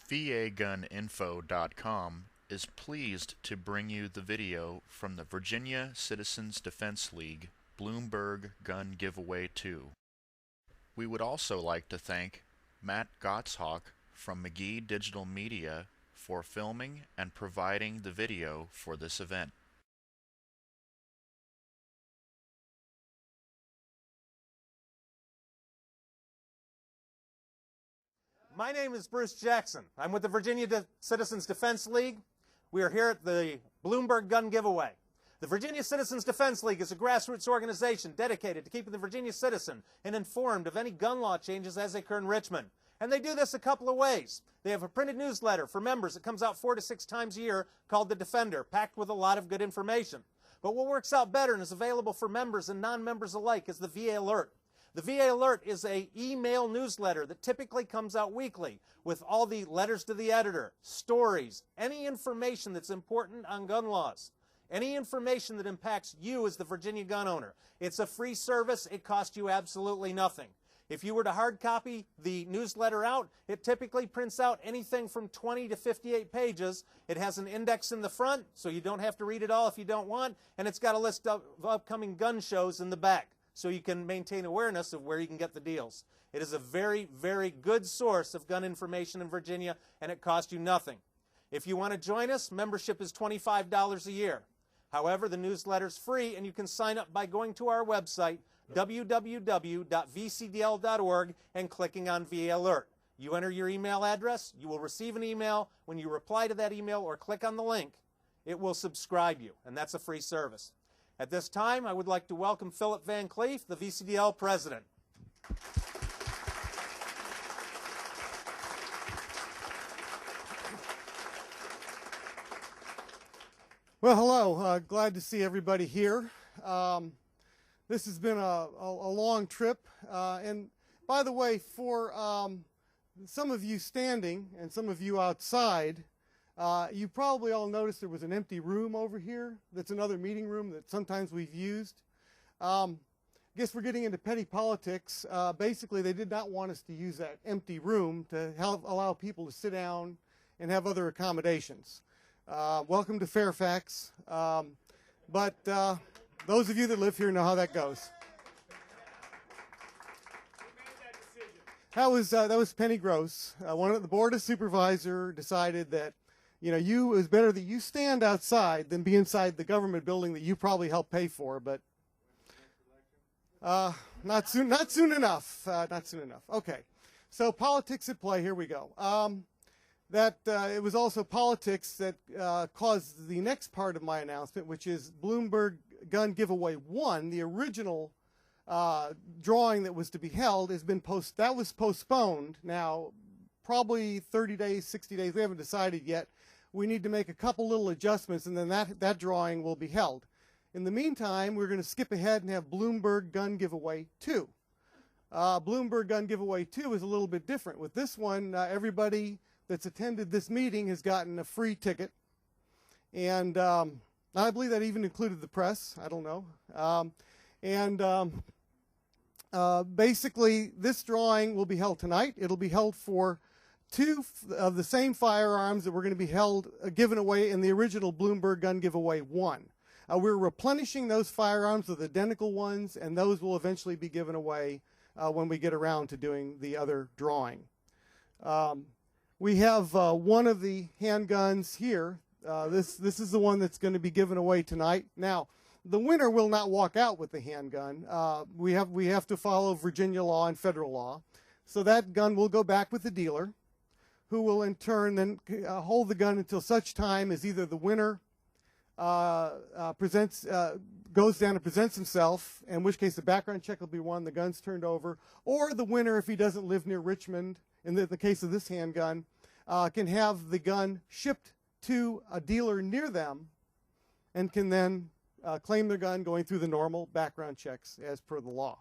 VAGuninfo.com is pleased to bring you the video from the Virginia Citizens Defense League Bloomberg Gun Giveaway 2. We would also like to thank Matt Gottshawk from McGee Digital Media for filming and providing the video for this event. My name is Bruce Jackson. I'm with the Virginia Citizens Defense League. We are here at the Bloomberg Gun Giveaway. The Virginia Citizens Defense League is a grassroots organization dedicated to keeping the Virginia citizen and informed of any gun law changes as they occur in Richmond. And they do this a couple of ways. They have a printed newsletter for members that comes out 4 to 6 times a year called The Defender, packed with a lot of good information. But what works out better and is available for members and non-members alike is the VA Alert. The VA Alert is an email newsletter that typically comes out weekly with all the letters to the editor, stories, any information that's important on gun laws, any information that impacts you as the Virginia gun owner. It's a free service. It costs you absolutely nothing. If you were to hard copy the newsletter out, it typically prints out anything from 20 to 58 pages. It has an index in the front, so you don't have to read it all if you don't want, and it's got a list of upcoming gun shows in the back, so you can maintain awareness of where you can get the deals. It is a very, very good source of gun information in Virginia, and it costs you nothing. If you want to join us, membership is $25 a year. However, the newsletter is free, and you can sign up by going to our website, www.vcdl.org, and clicking on VA Alert. You enter your email address, you will receive an email. When you reply to that email or click on the link, it will subscribe you, and that's a free service. At this time, I would like to welcome Philip Van Cleef, the VCDL president. Well, hello. Glad to see everybody here. This has been a long trip. And by the way, for some of you standing and some of you outside, you probably all noticed there was an empty room over here. That's another meeting room that sometimes we've used. I guess we're getting into petty politics. Basically, they did not want us to use that empty room to allow people to sit down and have other accommodations. Welcome to Fairfax. But those of you that live here know how that goes. That was Penny Gross. The Board of Supervisors decided that it was better that you stand outside than be inside the government building that you probably helped pay for, but not soon enough. Not soon enough. Okay, so politics at play. Here we go. It was also politics that caused the next part of my announcement, which is Bloomberg Gun Giveaway 1, the original drawing that was to be held that was postponed. Now, probably 30 days, 60 days. We haven't decided yet. We need to make a couple little adjustments, and then that drawing will be held. In the meantime, we're going to skip ahead and have Bloomberg Gun Giveaway 2. Bloomberg Gun Giveaway 2 is a little bit different. With this one, everybody that's attended this meeting has gotten a free ticket, and I believe that even included the press. I don't know. Basically, this drawing will be held tonight. It'll be held for 2 of the same firearms that were going to be given away in the original Bloomberg Gun Giveaway 1. We're replenishing those firearms with identical ones, and those will eventually be given away when we get around to doing the other drawing. We have one of the handguns here. This is the one that's going to be given away tonight. Now, the winner will not walk out with the handgun. We have to follow Virginia law and federal law. So that gun will go back with the dealer, who will in turn then hold the gun until such time as either the winner goes down and presents himself, in which case the background check will be run, the gun's turned over, or the winner, if he doesn't live near Richmond, in the case of this handgun, can have the gun shipped to a dealer near them and can then claim their gun going through the normal background checks as per the law.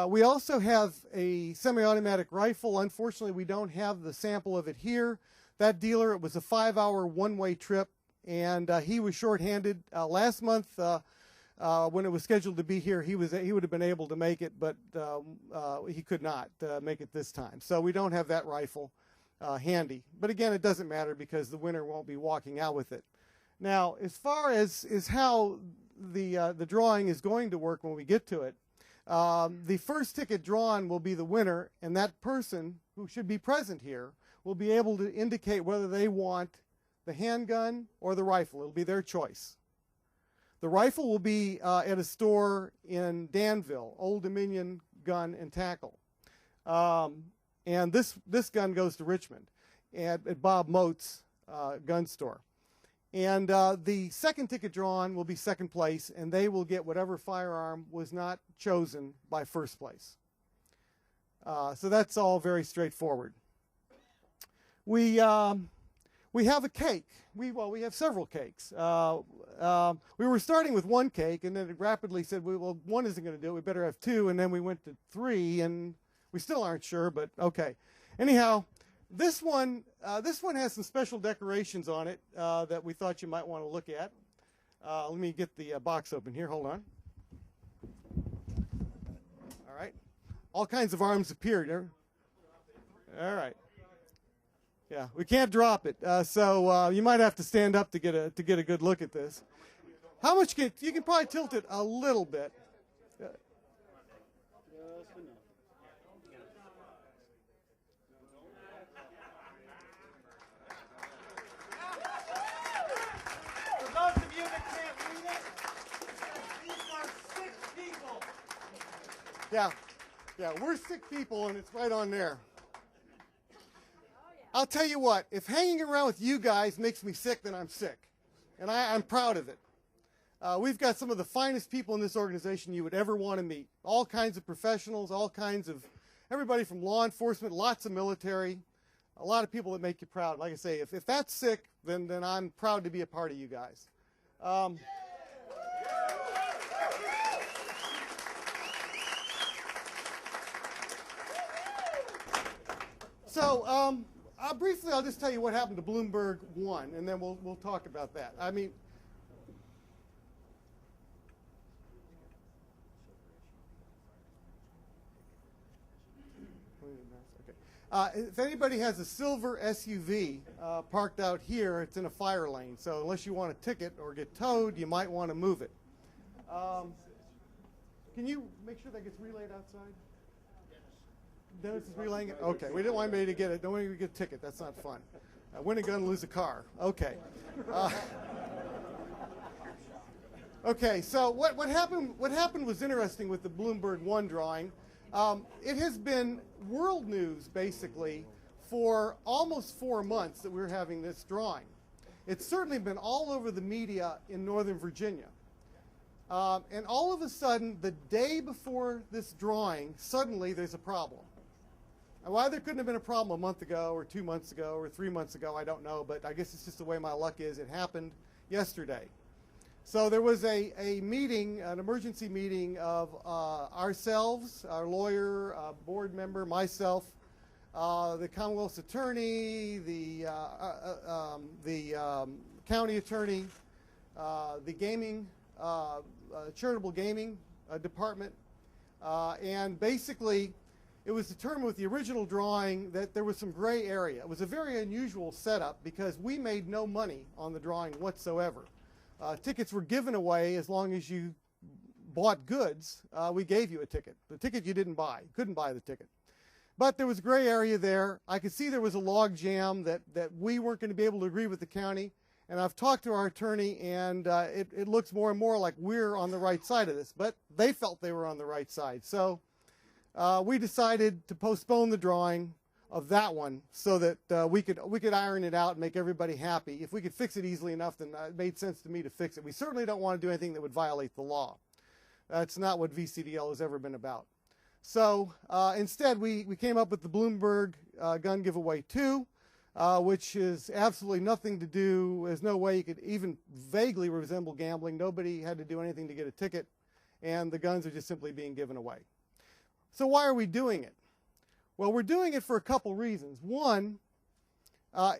We also have a semi-automatic rifle. Unfortunately, we don't have the sample of it here. That dealer, it was a 5-hour one-way trip, and he was shorthanded. Last month, when it was scheduled to be here, he would have been able to make it, but he could not make it this time. So we don't have that rifle. handy. But again, it doesn't matter because the winner won't be walking out with it. Now, as far as how the drawing is going to work when we get to it, the first ticket drawn will be the winner, and that person who should be present here will be able to indicate whether they want the handgun or the rifle. It'll be their choice. The rifle will be at a store in Danville, Old Dominion Gun and Tackle. And this gun goes to Richmond at Bob Mote's gun store. And the second ticket drawn will be second place, and they will get whatever firearm was not chosen by first place. So that's all very straightforward. We have a cake. We have several cakes. We were starting with one cake, and then it rapidly said, well, one isn't going to do it. We better have two, and then we went to three, and we still aren't sure, but okay. Anyhow, this one has some special decorations on it that we thought you might want to look at. Let me get the box open here. Hold on. All right. All kinds of arms appeared. All right. Yeah, we can't drop it, so you might have to stand up to get a good look at this. How much you can probably tilt it a little bit. For those of you that can't read it, these are 6 people. Yeah, we're sick people, and it's right on there. I'll tell you what, if hanging around with you guys makes me sick, then I'm sick. And I'm proud of it. We've got some of the finest people in this organization you would ever want to meet. All kinds of professionals, all kinds of, everybody from law enforcement, lots of military, a lot of people that make you proud. Like I say, if that's sick, then I'm proud to be a part of you guys. So, briefly, I'll just tell you what happened to Bloomberg 1, and then we'll talk about that. I mean, if anybody has a silver SUV parked out here, it's in a fire lane. So unless you want a ticket or get towed, you might want to move it. Can you make sure that gets relayed outside? Dennis is relaying it? Okay, we didn't want anybody to get it. Don't want anybody to get a ticket. That's not fun. Win a gun, lose a car. Okay. Okay, so what happened was interesting with the Bloomberg 1 drawing. It has been world news, basically, for almost 4 months that we're having this drawing. It's certainly been all over the media in Northern Virginia. And all of a sudden, the day before this drawing, suddenly there's a problem. Why there couldn't have been a problem a month ago or 2 months ago or 3 months ago, I don't know, but I guess it's just the way my luck is. It happened yesterday. So there was a meeting, an emergency meeting of ourselves, our lawyer, board member, myself, the Commonwealth's attorney, the county attorney, the gaming, charitable gaming department, and basically it was determined with the original drawing that there was some gray area. It was a very unusual setup because we made no money on the drawing whatsoever. Tickets were given away as long as you bought goods. We gave you a ticket. The ticket you didn't buy. You couldn't buy the ticket. But there was a gray area there. I could see there was a log jam that we weren't going to be able to agree with the county. And I've talked to our attorney, and it looks more and more like we're on the right side of this. But they felt they were on the right side. So we decided to postpone the drawing of that one so that we could iron it out and make everybody happy. If we could fix it easily enough, then it made sense to me to fix it. We certainly don't want to do anything that would violate the law. That's not what VCDL has ever been about. So instead, we came up with the Bloomberg Gun Giveaway 2, which is absolutely nothing to do. There's no way you could even vaguely resemble gambling. Nobody had to do anything to get a ticket, and the guns are just simply being given away. So why are we doing it? Well, we're doing it for a couple reasons. One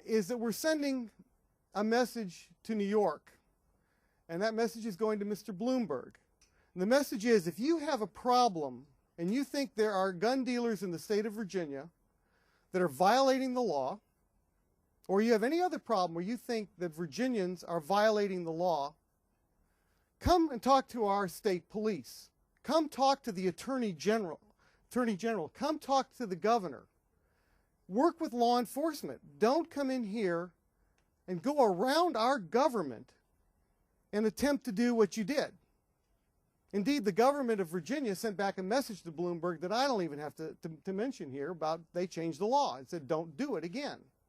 is that we're sending a message to New York, and that message is going to Mr. Bloomberg. And the message is, if you have a problem and you think there are gun dealers in the state of Virginia that are violating the law, or you have any other problem where you think that Virginians are violating the law, come and talk to our state police. Come talk to the Attorney General. Come talk to the governor. Work with law enforcement. Don't come in here and go around our government and attempt to do what you did. Indeed, the government of Virginia sent back a message to Bloomberg that I don't even have to mention here about they changed the law and said, don't do it again.